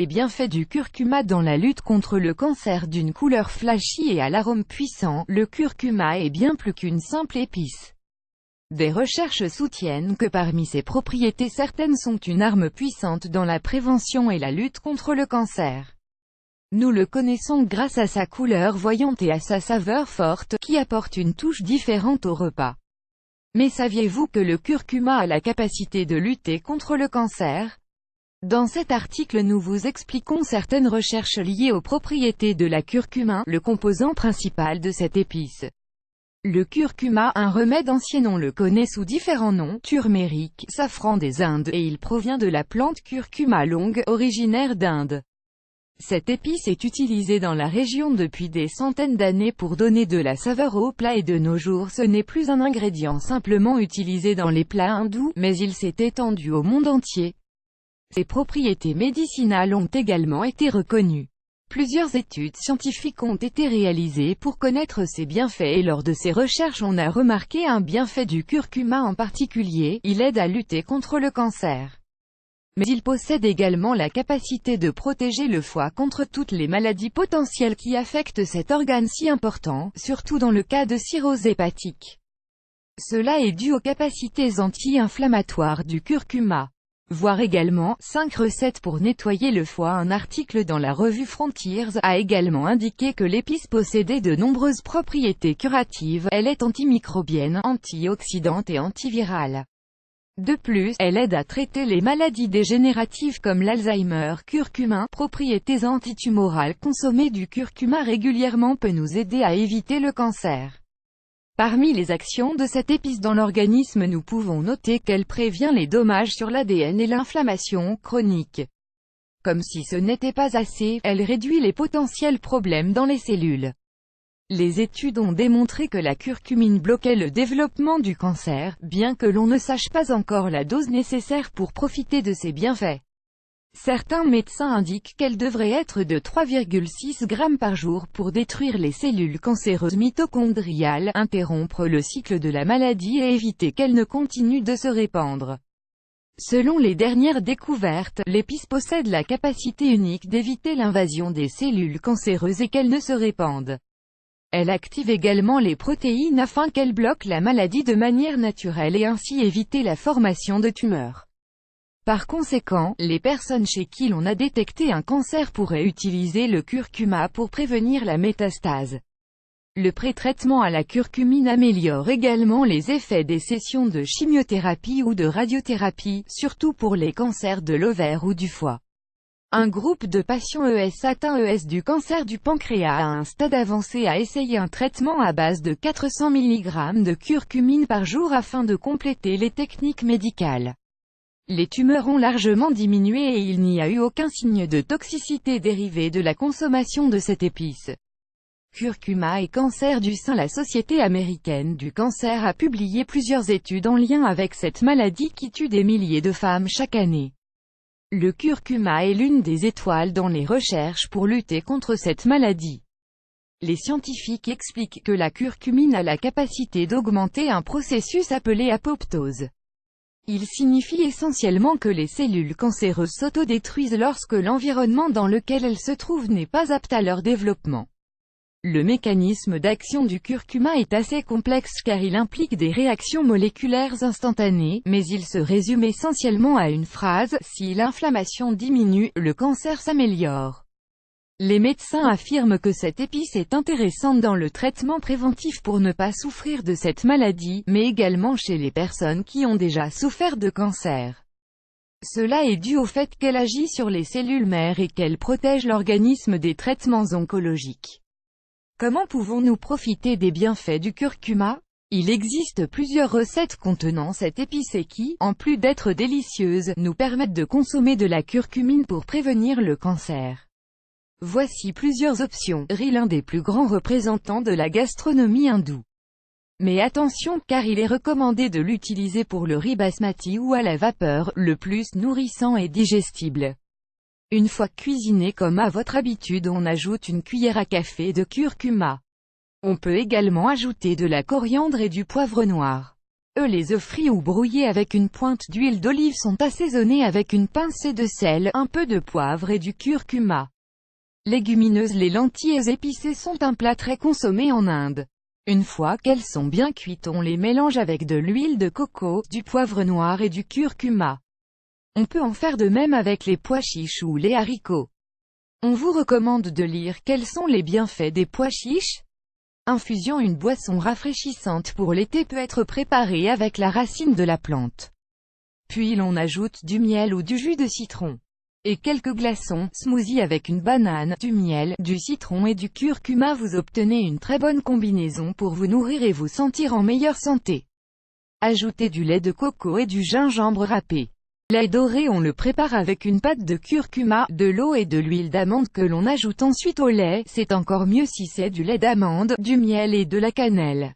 les bienfaits du curcuma dans la lutte contre le cancer. D'une couleur flashy et à l'arôme puissant, le curcuma est bien plus qu'une simple épice. Des recherches soutiennent que parmi ses propriétés certaines sont une arme puissante dans la prévention et la lutte contre le cancer. Nous le connaissons grâce à sa couleur voyante et à sa saveur forte, qui apporte une touche différente au repas. Mais saviez-vous que le curcuma a la capacité de lutter contre le cancer? Dans cet article nous vous expliquons certaines recherches liées aux propriétés de la curcuma, le composant principal de cette épice. Le curcuma, un remède ancien, on le connaît sous différents noms, turméric, safran des Indes, et il provient de la plante curcuma longue, originaire d'Inde. Cette épice est utilisée dans la région depuis des centaines d'années pour donner de la saveur aux plats et de nos jours ce n'est plus un ingrédient simplement utilisé dans les plats hindous, mais il s'est étendu au monde entier. Ses propriétés médicinales ont également été reconnues. Plusieurs études scientifiques ont été réalisées pour connaître ses bienfaits et lors de ces recherches on a remarqué un bienfait du curcuma en particulier, il aide à lutter contre le cancer. Mais il possède également la capacité de protéger le foie contre toutes les maladies potentielles qui affectent cet organe si important, surtout dans le cas de cirrhose hépatique. Cela est dû aux capacités anti-inflammatoires du curcuma. Voir également, 5 recettes pour nettoyer le foie. Un article dans la revue Frontiers a également indiqué que l'épice possédait de nombreuses propriétés curatives, elle est antimicrobienne, antioxydante et antivirale. De plus, elle aide à traiter les maladies dégénératives comme l'Alzheimer. Curcuma, propriétés antitumorales. Consommer du curcuma régulièrement peut nous aider à éviter le cancer. Parmi les actions de cette épice dans l'organisme nous pouvons noter qu'elle prévient les dommages sur l'ADN et l'inflammation chronique. Comme si ce n'était pas assez, elle réduit les potentiels problèmes dans les cellules. Les études ont démontré que la curcumine bloquait le développement du cancer, bien que l'on ne sache pas encore la dose nécessaire pour profiter de ses bienfaits. Certains médecins indiquent qu'elle devrait être de 3,6 g par jour pour détruire les cellules cancéreuses mitochondriales, interrompre le cycle de la maladie et éviter qu'elle ne continue de se répandre. Selon les dernières découvertes, l'épice possède la capacité unique d'éviter l'invasion des cellules cancéreuses et qu'elles ne se répandent. Elle active également les protéines afin qu'elles bloquent la maladie de manière naturelle et ainsi éviter la formation de tumeurs. Par conséquent, les personnes chez qui l'on a détecté un cancer pourraient utiliser le curcuma pour prévenir la métastase. Le pré-traitement à la curcumine améliore également les effets des sessions de chimiothérapie ou de radiothérapie, surtout pour les cancers de l'ovaire ou du foie. Un groupe de patients atteints du cancer du pancréas à un stade avancé a essayé un traitement à base de 400 mg de curcumine par jour afin de compléter les techniques médicales. Les tumeurs ont largement diminué et il n'y a eu aucun signe de toxicité dérivée de la consommation de cette épice. Curcuma et cancer du sein. La Société américaine du cancer a publié plusieurs études en lien avec cette maladie qui tue des milliers de femmes chaque année. Le curcuma est l'une des étoiles dans les recherches pour lutter contre cette maladie. Les scientifiques expliquent que la curcumine a la capacité d'augmenter un processus appelé apoptose. Il signifie essentiellement que les cellules cancéreuses s'autodétruisent lorsque l'environnement dans lequel elles se trouvent n'est pas apte à leur développement. Le mécanisme d'action du curcuma est assez complexe car il implique des réactions moléculaires instantanées, mais il se résume essentiellement à une phrase: si l'inflammation diminue, le cancer s'améliore. Les médecins affirment que cette épice est intéressante dans le traitement préventif pour ne pas souffrir de cette maladie, mais également chez les personnes qui ont déjà souffert de cancer. Cela est dû au fait qu'elle agit sur les cellules mères et qu'elle protège l'organisme des traitements oncologiques. Comment pouvons-nous profiter des bienfaits du curcuma? Il existe plusieurs recettes contenant cette épice et qui, en plus d'être délicieuses, nous permettent de consommer de la curcumine pour prévenir le cancer. Voici plusieurs options. Riz, l'un des plus grands représentants de la gastronomie hindoue. Mais attention, car il est recommandé de l'utiliser pour le riz basmati ou à la vapeur, le plus nourrissant et digestible. Une fois cuisiné comme à votre habitude, on ajoute une cuillère à café de curcuma. On peut également ajouter de la coriandre et du poivre noir. Les œufs frits ou brouillés avec une pointe d'huile d'olive sont assaisonnés avec une pincée de sel, un peu de poivre et du curcuma. Légumineuses. Les lentilles épicées sont un plat très consommé en Inde. Une fois qu'elles sont bien cuites, on les mélange avec de l'huile de coco, du poivre noir et du curcuma. On peut en faire de même avec les pois chiches ou les haricots. On vous recommande de lire quels sont les bienfaits des pois chiches. Infusion. Une boisson rafraîchissante pour l'été peut être préparée avec la racine de la plante. Puis l'on ajoute du miel ou du jus de citron. Et quelques glaçons. Smoothie avec une banane, du miel, du citron et du curcuma. Vous obtenez une très bonne combinaison pour vous nourrir et vous sentir en meilleure santé. Ajoutez du lait de coco et du gingembre râpé. Lait doré. On le prépare avec une pâte de curcuma, de l'eau et de l'huile d'amande que l'on ajoute ensuite au lait. C'est encore mieux si c'est du lait d'amande, du miel et de la cannelle.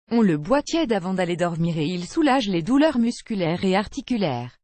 On le boit tiède avant d'aller dormir et il soulage les douleurs musculaires et articulaires.